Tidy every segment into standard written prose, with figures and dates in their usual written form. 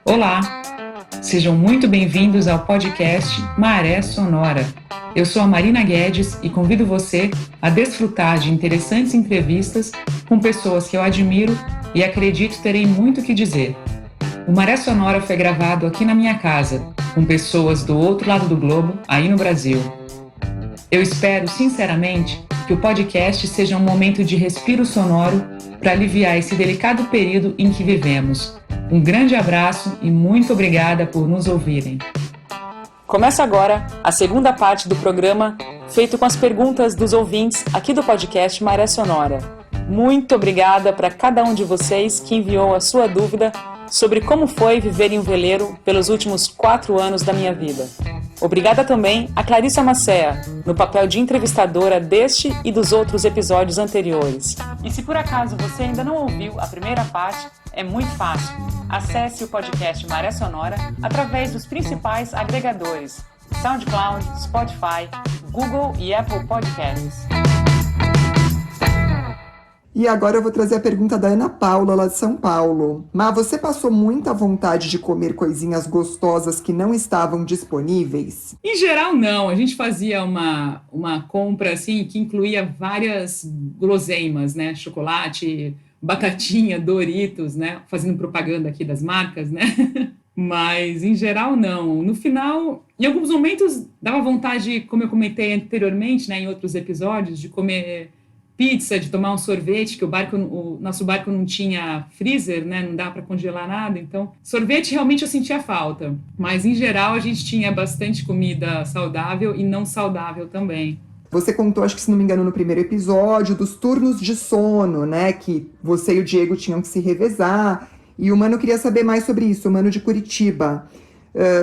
Olá, sejam muito bem-vindos ao podcast Maré Sonora. Eu sou a Marina Guedes e convido você a desfrutar de interessantes entrevistas com pessoas que eu admiro e acredito terem muito o que dizer. O Maré Sonora foi gravado aqui na minha casa, com pessoas do outro lado do globo, aí no Brasil. Eu espero, sinceramente, que o podcast seja um momento de respiro sonoro para aliviar esse delicado período em que vivemos. Um grande abraço e muito obrigada por nos ouvirem. Começa agora a segunda parte do programa, feito com as perguntas dos ouvintes aqui do podcast Maré Sonora. Muito obrigada para cada um de vocês que enviou a sua dúvida sobre como foi viver em um veleiro pelos últimos 4 anos da minha vida. Obrigada também a Clarissa Macea, no papel de entrevistadora deste e dos outros episódios anteriores. E se por acaso você ainda não ouviu a primeira parte, é muito fácil. Acesse o podcast Maré Sonora através dos principais agregadores: SoundCloud, Spotify, Google e Apple Podcasts. E agora eu vou trazer a pergunta da Ana Paula, lá de São Paulo. Mas você passou muita vontade de comer coisinhas gostosas que não estavam disponíveis? Em geral, não. A gente fazia uma compra assim que incluía várias guloseimas, né? Chocolate, batatinha, Doritos, né? Fazendo propaganda aqui das marcas, né? Mas, em geral, não. No final, em alguns momentos, dava vontade, como eu comentei anteriormente, né, em outros episódios, de comer pizza, de tomar um sorvete, que o nosso barco não tinha freezer, né, não dá para congelar nada, então sorvete realmente eu sentia falta, mas em geral a gente tinha bastante comida saudável e não saudável também. Você contou, acho que se não me engano, no primeiro episódio, dos turnos de sono, né, que você e o Diego tinham que se revezar, e o Mano queria saber mais sobre isso, o Mano de Curitiba.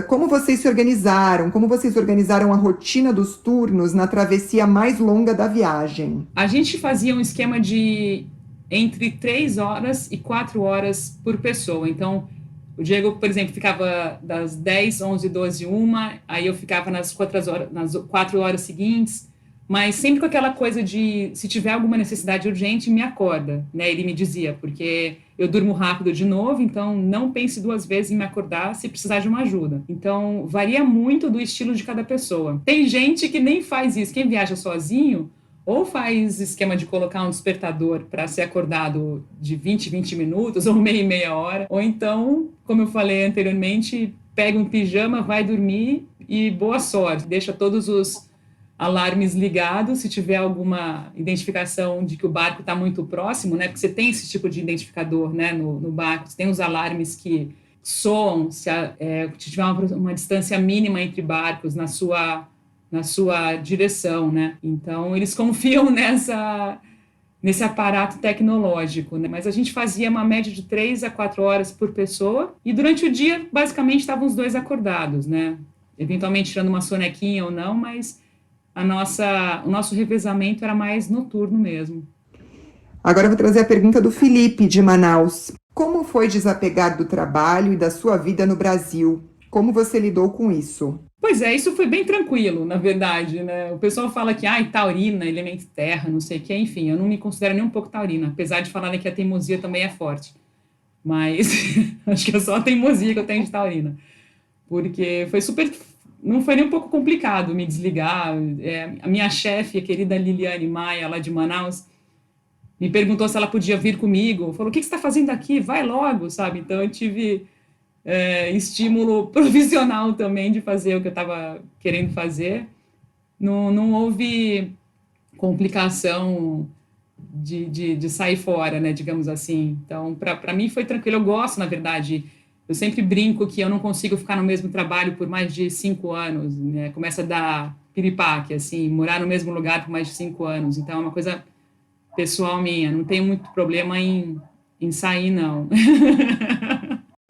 Como vocês se organizaram? Como vocês organizaram a rotina dos turnos na travessia mais longa da viagem? A gente fazia um esquema de entre 3 horas e 4 horas por pessoa. Então, o Diego, por exemplo, ficava das 10, 11, 12, 1, aí eu ficava nas 4 horas seguintes, mas sempre com aquela coisa de, se tiver alguma necessidade urgente, me acorda, né? Ele me dizia, porque eu durmo rápido de novo, então não pense 2 vezes em me acordar se precisar de uma ajuda. Então, varia muito do estilo de cada pessoa. Tem gente que nem faz isso. Quem viaja sozinho, ou faz esquema de colocar um despertador para ser acordado de 20 minutos, ou meia hora, ou então, como eu falei anteriormente, pega um pijama, vai dormir e boa sorte. Deixa todos os alarmes ligados, se tiver alguma identificação de que o barco está muito próximo, né? Porque você tem esse tipo de identificador, né, no barco, você tem os alarmes que soam se tiver uma distância mínima entre barcos na sua direção, né? Então, eles confiam nesse aparato tecnológico, né? Mas a gente fazia uma média de 3 a 4 horas por pessoa, e durante o dia, basicamente, estavam os 2 acordados, né? Eventualmente tirando uma sonequinha ou não, mas o nosso revezamento era mais noturno mesmo. Agora eu vou trazer a pergunta do Felipe, de Manaus. Como foi desapegar do trabalho e da sua vida no Brasil? Como você lidou com isso? Pois é, isso foi bem tranquilo, na verdade, né? O pessoal fala que, taurina, elemento terra, não sei o que, enfim, eu não me considero nem um pouco taurina, apesar de falarem que a teimosia também é forte. Mas acho que é só a teimosia que eu tenho de taurina. Porque não foi nem um pouco complicado me desligar. A minha chefe, a querida Liliane Maia, lá de Manaus, me perguntou se ela podia vir comigo. Falou, o que você está fazendo aqui? Vai logo, sabe? Então, eu tive estímulo profissional também de fazer o que eu estava querendo fazer. Não houve complicação de sair fora, né, digamos assim. Então, para mim foi tranquilo. Eu gosto, na verdade. Eu sempre brinco que eu não consigo ficar no mesmo trabalho por mais de 5 anos, né? Começa a dar piripaque, assim, morar no mesmo lugar por mais de 5 anos. Então, é uma coisa pessoal minha. Não tenho muito problema em sair, não.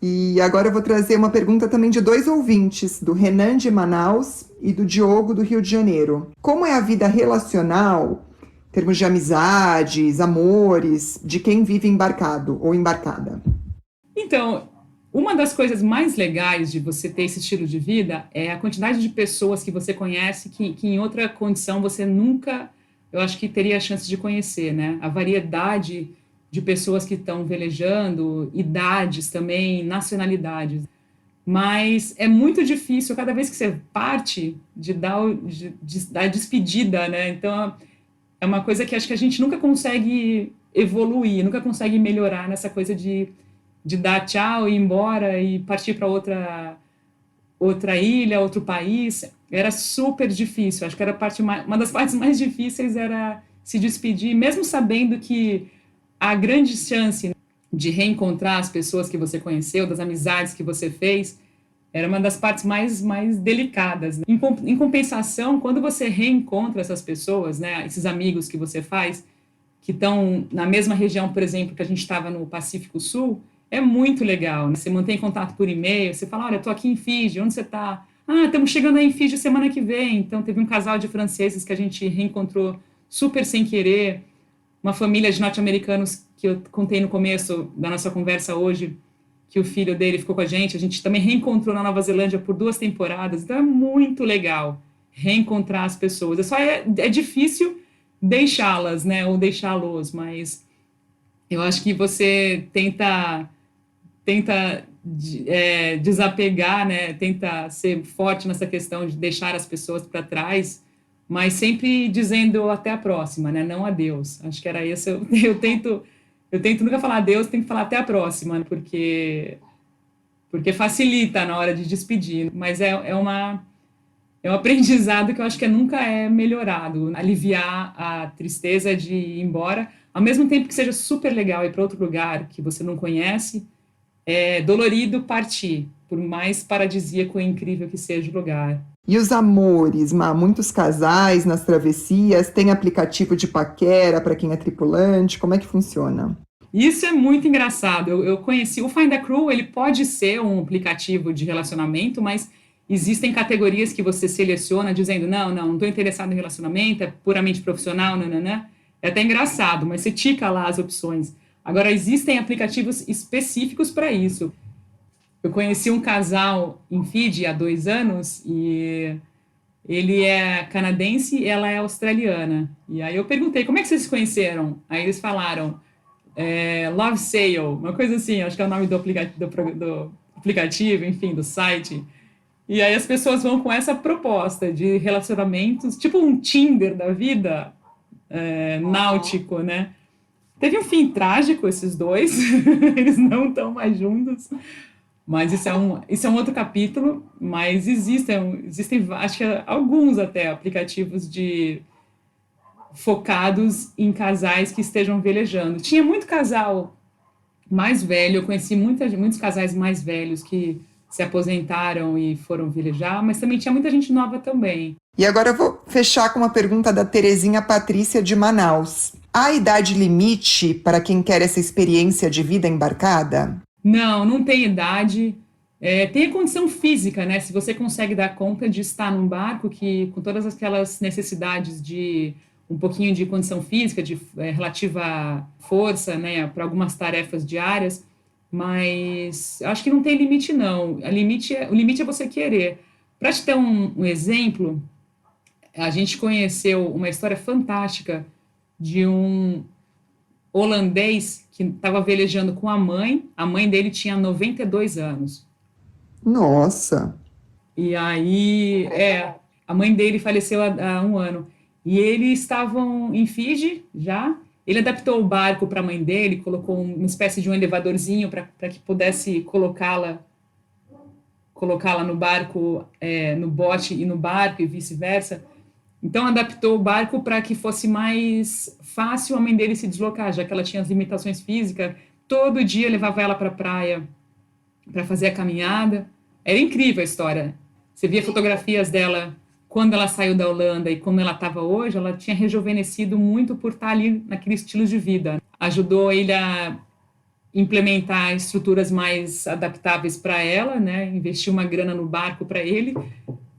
E agora eu vou trazer uma pergunta também de 2 ouvintes, do Renan de Manaus e do Diogo do Rio de Janeiro. Como é a vida relacional, em termos de amizades, amores, de quem vive embarcado ou embarcada? Então, uma das coisas mais legais de você ter esse estilo de vida é a quantidade de pessoas que você conhece que em outra condição você nunca eu acho que teria a chance de conhecer, né? A variedade de pessoas que estão velejando, idades também, nacionalidades. Mas é muito difícil, cada vez que você parte, de dar a despedida, né? Então, é uma coisa que acho que a gente nunca consegue evoluir, nunca consegue melhorar nessa coisa de dar tchau e ir embora e partir para outra ilha, outro país. Era super difícil. Acho que era uma das partes mais difíceis era se despedir, mesmo sabendo que a grande chance de reencontrar as pessoas que você conheceu, das amizades que você fez, era uma das partes mais delicadas, né? Em compensação, quando você reencontra essas pessoas, né, esses amigos que você faz, que estão na mesma região, por exemplo, que a gente estava no Pacífico Sul, é muito legal, né? Você mantém contato por e-mail, você fala, olha, estou aqui em Fiji, onde você está? Ah, estamos chegando aí em Fiji semana que vem. Então, teve um casal de franceses que a gente reencontrou super sem querer, uma família de norte-americanos que eu contei no começo da nossa conversa hoje, que o filho dele ficou com a gente também reencontrou na Nova Zelândia por 2 temporadas, então é muito legal reencontrar as pessoas. É difícil deixá-las, né, ou deixá-los, mas eu acho que você tenta desapegar, né, tenta ser forte nessa questão de deixar as pessoas para trás, mas sempre dizendo até a próxima, né, não adeus. Acho que era isso. Eu tento nunca falar adeus, tenho que falar até a próxima, porque facilita na hora de despedir, mas é um aprendizado que eu acho que nunca é melhorado, aliviar a tristeza de ir embora, ao mesmo tempo que seja super legal ir para outro lugar que você não conhece, é dolorido partir, por mais paradisíaco e incrível que seja o lugar. E os amores, muitos casais nas travessias, tem aplicativo de paquera para quem é tripulante, como é que funciona? Isso é muito engraçado. Eu conheci o Find a Crew, ele pode ser um aplicativo de relacionamento, mas existem categorias que você seleciona dizendo não estou interessado em relacionamento, é puramente profissional, nananã. É até engraçado, mas você tica lá as opções. Agora, existem aplicativos específicos para isso. Eu conheci um casal em Fiji há 2 anos e ele é canadense e ela é australiana. E aí eu perguntei, como é que vocês se conheceram? Aí eles falaram, Love Sale, uma coisa assim, acho que é o nome do aplicativo, enfim, do site. E aí as pessoas vão com essa proposta de relacionamentos, tipo um Tinder da vida, náutico, né? Teve um fim trágico esses dois, eles não estão mais juntos, mas isso é um outro capítulo, mas existem acho que alguns até aplicativos focados em casais que estejam velejando. Tinha muito casal mais velho, eu conheci muitos casais mais velhos que se aposentaram e foram velejar, mas também tinha muita gente nova também. E agora eu vou fechar com uma pergunta da Terezinha Patrícia de Manaus. Há idade limite para quem quer essa experiência de vida embarcada? Não tem idade. Tem a condição física, né? Se você consegue dar conta de estar num barco que, com todas aquelas necessidades de um pouquinho de condição física, de relativa força, né, para algumas tarefas diárias, mas acho que não tem limite, não. O limite é você querer. Para te ter um exemplo, a gente conheceu uma história fantástica de um holandês que estava velejando com a mãe dele tinha 92 anos. Nossa! E aí, a mãe dele faleceu há 1 ano. E eles estavam em Fiji já. Ele adaptou o barco para a mãe dele, colocou uma espécie de um elevadorzinho para que pudesse colocá-la no barco, no bote e no barco e vice-versa. Então, adaptou o barco para que fosse mais fácil a mãe dele se deslocar, já que ela tinha as limitações físicas. Todo dia levava ela para a praia para fazer a caminhada. Era incrível a história. Você via fotografias dela quando ela saiu da Holanda e como ela estava hoje, ela tinha rejuvenescido muito por estar ali naquele estilo de vida. Ajudou ele a implementar estruturas mais adaptáveis para ela, né? Investiu uma grana no barco para ele.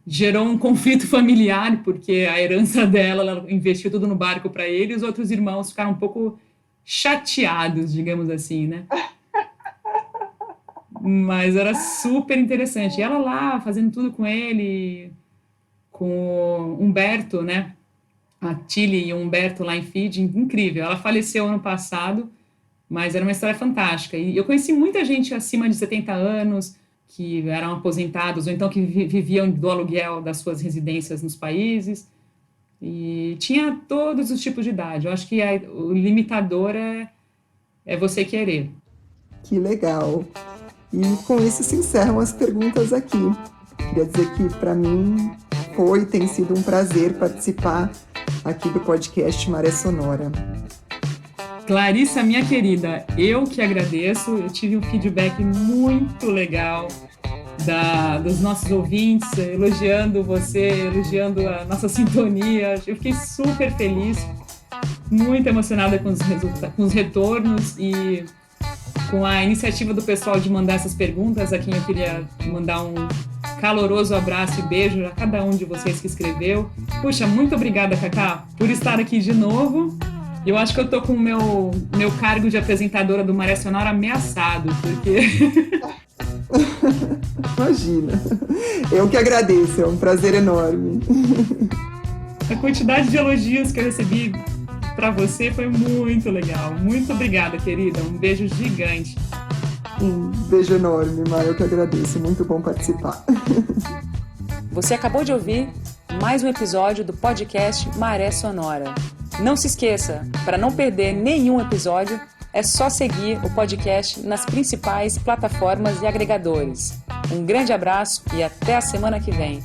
Gerou um conflito familiar, porque a herança dela, ela investiu tudo no barco para ele, e os outros irmãos ficaram um pouco chateados, digamos assim, né? Mas era super interessante. E ela lá, fazendo tudo com ele, com o Humberto, né? a Tilly e o Humberto lá em Fiji, incrível. Ela faleceu ano passado, mas era uma história fantástica. E eu conheci muita gente acima de 70 anos, que eram aposentados, ou então que viviam do aluguel das suas residências nos países, e tinha todos os tipos de idade. Eu acho que o limitador é você querer. Que legal. E com isso se encerram as perguntas aqui. Queria dizer que para mim tem sido um prazer participar aqui do podcast Maré Sonora. Clarissa, minha querida, eu que agradeço. Eu tive um feedback muito legal dos nossos ouvintes, elogiando você, elogiando a nossa sintonia. Eu fiquei super feliz, muito emocionada com os retornos e com a iniciativa do pessoal de mandar essas perguntas, a quem eu queria mandar um caloroso abraço e beijo a cada um de vocês que escreveu. Puxa, muito obrigada, Cacá, por estar aqui de novo. Eu acho que eu tô com o meu cargo de apresentadora do Maré Sonora ameaçado, porque... Imagina. Eu que agradeço, é um prazer enorme. A quantidade de elogios que eu recebi para você foi muito legal. Muito obrigada, querida. Um beijo gigante. Um beijo enorme, Maia. Eu que agradeço. Muito bom participar. Você acabou de ouvir mais um episódio do podcast Maré Sonora. Não se esqueça, para não perder nenhum episódio, é só seguir o podcast nas principais plataformas e agregadores. Um grande abraço e até a semana que vem.